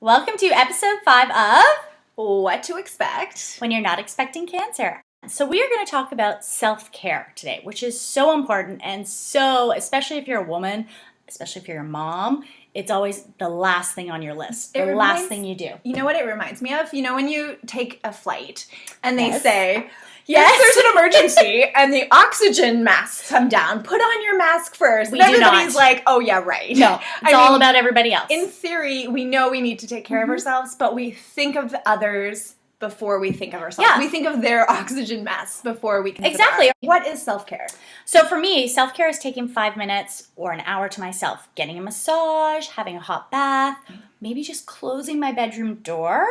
Welcome to episode 5 of What to Expect When You're Not Expecting Cancer. So we are going to talk about self-care today, which is so important and so, especially if you're a woman, especially if you're a mom, it's always the last thing on your list, the last thing you do. You know what it reminds me of? You know when you take a flight and they Yes. say, yes, there's an emergency and the oxygen masks come down. Put on your mask first. We and do everybody's not. like, oh yeah, right. No, it's all about everybody else. In theory, we know we need to take care of ourselves, but we think of others before we think of ourselves. Yeah. We think of their oxygen masks before we consider Exactly. ours. What is self-care? So for me, self-care is taking 5 minutes or an hour to myself, getting a massage, having a hot bath, maybe just closing my bedroom door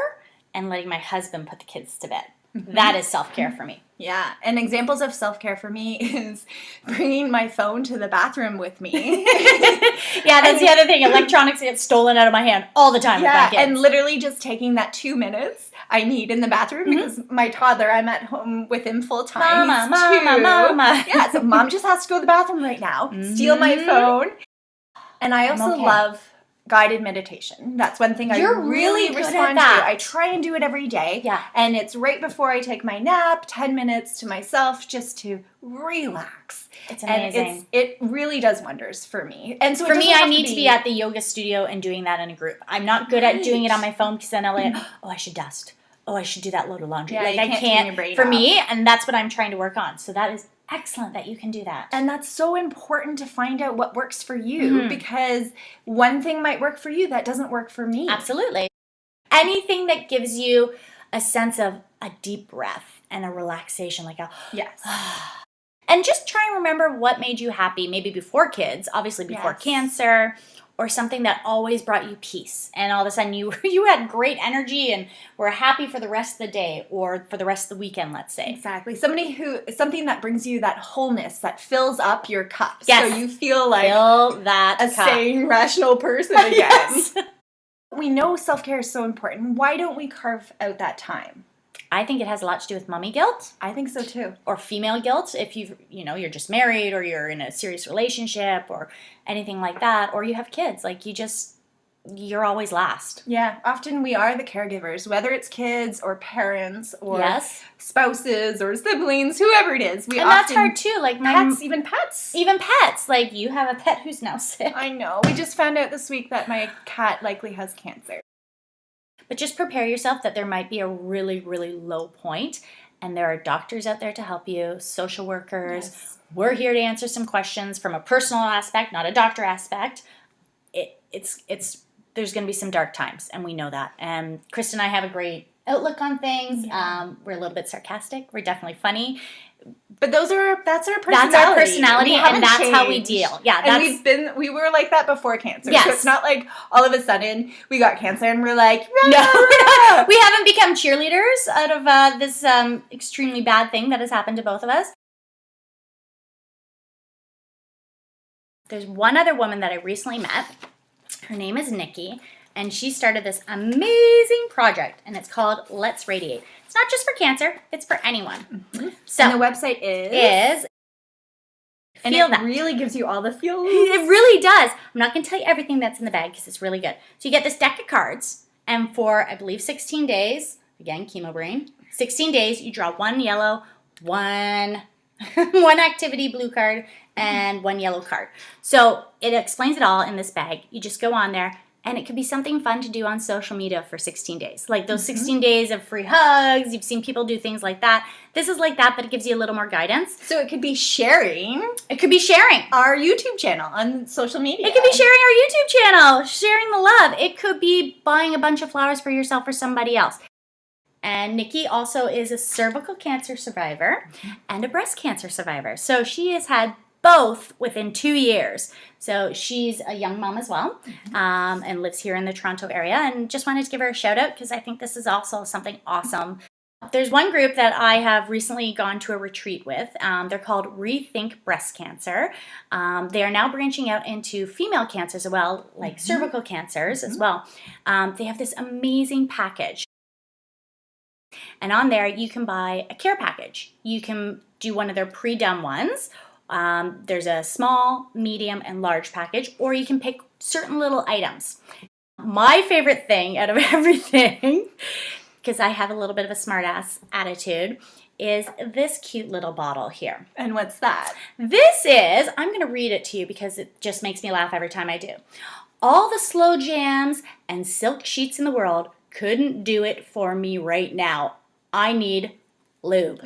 and letting my husband put the kids to bed. That is self-care for me. Yeah, and examples of self-care for me is bringing my phone to the bathroom with me. Yeah, that's the other thing. Electronics get stolen out of my hand all the time with my kids. And literally just taking that 2 minutes I need in the bathroom because my toddler, I'm at home with him full time. Mama. Yeah, so mom just has to go to the bathroom right now, steal my phone. And I also love guided meditation. That's one thing You're I really good at respond that. to. I try and do it every day. Yeah. And it's right before I take my nap, 10 minutes to myself just to relax. It's amazing. And it really does wonders for me. And so For me, I need to be at the yoga studio and doing that in a group. I'm not good at doing it on my phone because then I'll like, oh, I should dust. Oh, I should do that load of laundry. Yeah, like you I can't turn can't your brain for off. me, and that's what I'm trying to work on. So that is excellent that you can do that. And that's so important to find out what works for you because one thing might work for you that doesn't work for me. Absolutely. Anything that gives you a sense of a deep breath and a relaxation, like a Yes. and just try and remember what made you happy, maybe before kids, obviously before cancer, or something that always brought you peace. And all of a sudden you had great energy and were happy for the rest of the day or for the rest of the weekend, let's say. Exactly. Something that brings you that wholeness, that fills up your cup. Yes. So you feel like Fill that a cup. sane, rational person again. Yes. We know self-care is so important. Why don't we carve out that time? I think it has a lot to do with mommy guilt. I think so too. Or female guilt if you're just married or you're in a serious relationship or anything like that, or you have kids. Like you're always last. Yeah, often we are the caregivers, whether it's kids or parents or spouses or siblings, whoever it is. And that's hard too. Like pets, even pets. Even pets. Like you have a pet who's now sick. I know. We just found out this week that my cat likely has cancer. But just prepare yourself that there might be a really, really low point, and there are doctors out there to help you, social workers. Yes. We're here to answer some questions from a personal aspect, not a doctor aspect. There's going to be some dark times, and we know that. And Christa and I have a great outlook on things. Yeah. We're a little bit sarcastic. We're definitely funny. But that's our personality. That's our personality, We and haven't that's how we changed. deal. Yeah, And we were like that before cancer. Yes. So it's not like all of a sudden we got cancer and we're like, no, we haven't become cheerleaders out of this extremely bad thing that has happened to both of us. There's one other woman that I recently met. Her name is Nikki, and she started this amazing project, and it's called Let's Radiate. It's not just for cancer, it's for anyone. So and the website is and Feel it that. really gives you all the feels. It really does. I'm not going to tell you everything that's in the bag because it's really good. So you get this deck of cards, and for, I believe, 16 days, again, chemo brain, 16 days, you draw one yellow, one activity blue card, and one yellow card. So it explains it all in this bag. You just go on there, and it could be something fun to do on social media for 16 days. Like those 16 days of free hugs. You've seen people do things like that. This is like that, but it gives you a little more guidance. So it could be sharing It could be sharing. our YouTube channel on social media. It could be sharing our YouTube channel, sharing the love. It could be buying a bunch of flowers for yourself or somebody else. And Nikki also is a cervical cancer survivor and a breast cancer survivor. So she has had both within 2 years. So she's a young mom as well, and lives here in the Toronto area, and just wanted to give her a shout out because I think this is also something awesome. There's one group that I have recently gone to a retreat with. They're called Rethink Breast Cancer. They are now branching out into female cancers as well, like cervical cancers as well. They have this amazing package. And on there, you can buy a care package. You can do one of their pre-done ones. There's a small, medium, and large package, or you can pick certain little items. My favorite thing out of everything, because I have a little bit of a smartass attitude, is this cute little bottle here. And what's that? This is, I'm going to read it to you because it just makes me laugh every time I do. All the slow jams and silk sheets in the world couldn't do it for me right now. I need lube.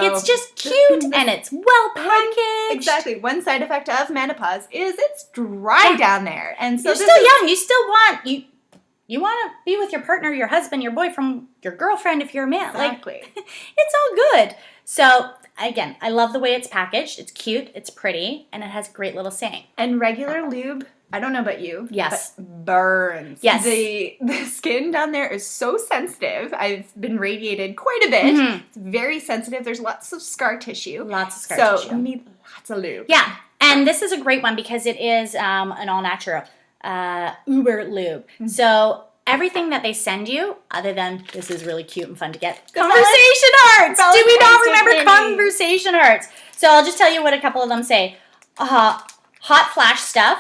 It's just cute and it's well packaged. Exactly. One side effect of menopause is it's dry down there. And so you're still young. You still want, you want to be with your partner, your husband, your boyfriend, your girlfriend if you're a man. Exactly. Like, it's all good. So, again, I love the way it's packaged. It's cute, it's pretty, and it has a great little saying. And regular lube, I don't know about you, yes, but burns. Yes. The skin down there is so sensitive. I've been radiated quite a bit. It's very sensitive. There's lots of scar tissue. Lots of scar tissue. So you need lots of lube. Yeah, and this is a great one because it is an all-natural Uber lube. So everything that they send you, other than this is really cute and fun to get, conversation hearts. Do we not remember conversation hearts? So I'll just tell you what a couple of them say. Hot flash stuff.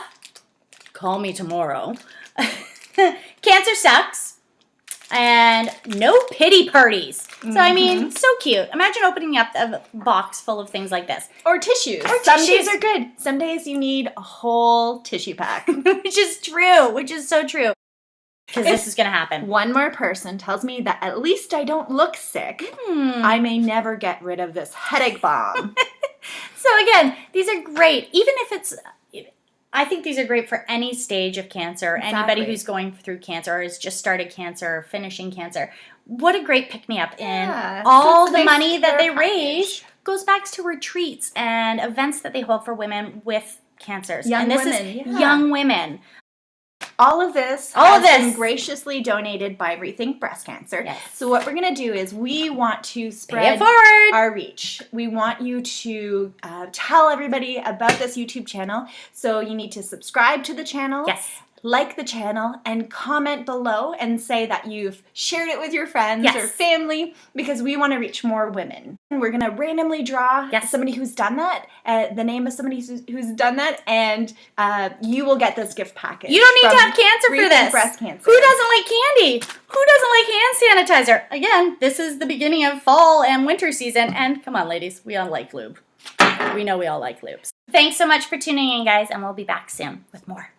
Call me tomorrow. Cancer sucks. And no pity parties. So, I mean, so cute. Imagine opening up a box full of things like this. Or tissues. Some days are good. Some days you need a whole tissue pack. Which is true. Which is so true. Because this is going to happen. One more person tells me that at least I don't look sick, I may never get rid of this headache bomb. So, again, these are great. Even if it's... I think these are great for any stage of cancer. Exactly. Anybody who's going through cancer or has just started cancer or finishing cancer. What a great pick-me-up. And all the money that they raise goes back to retreats and events that they hold for women with cancers. Young and this women. is young women. All of this has been graciously donated by Rethink Breast Cancer. Yes. So what we're going to do is we want to spread our reach. We want you to tell everybody about this YouTube channel. So you need to subscribe to the channel. Yes. Like the channel and comment below and say that you've shared it with your friends or family because we want to reach more women. We're going to randomly draw somebody who's done that, the name of somebody who's done that, and you will get this gift package. You don't need to have cancer for this. Breast cancer. Who doesn't like candy? Who doesn't like hand sanitizer? Again, this is the beginning of fall and winter season, and come on, ladies, we all like lube. We know we all like lubes. Thanks so much for tuning in, guys, and we'll be back soon with more.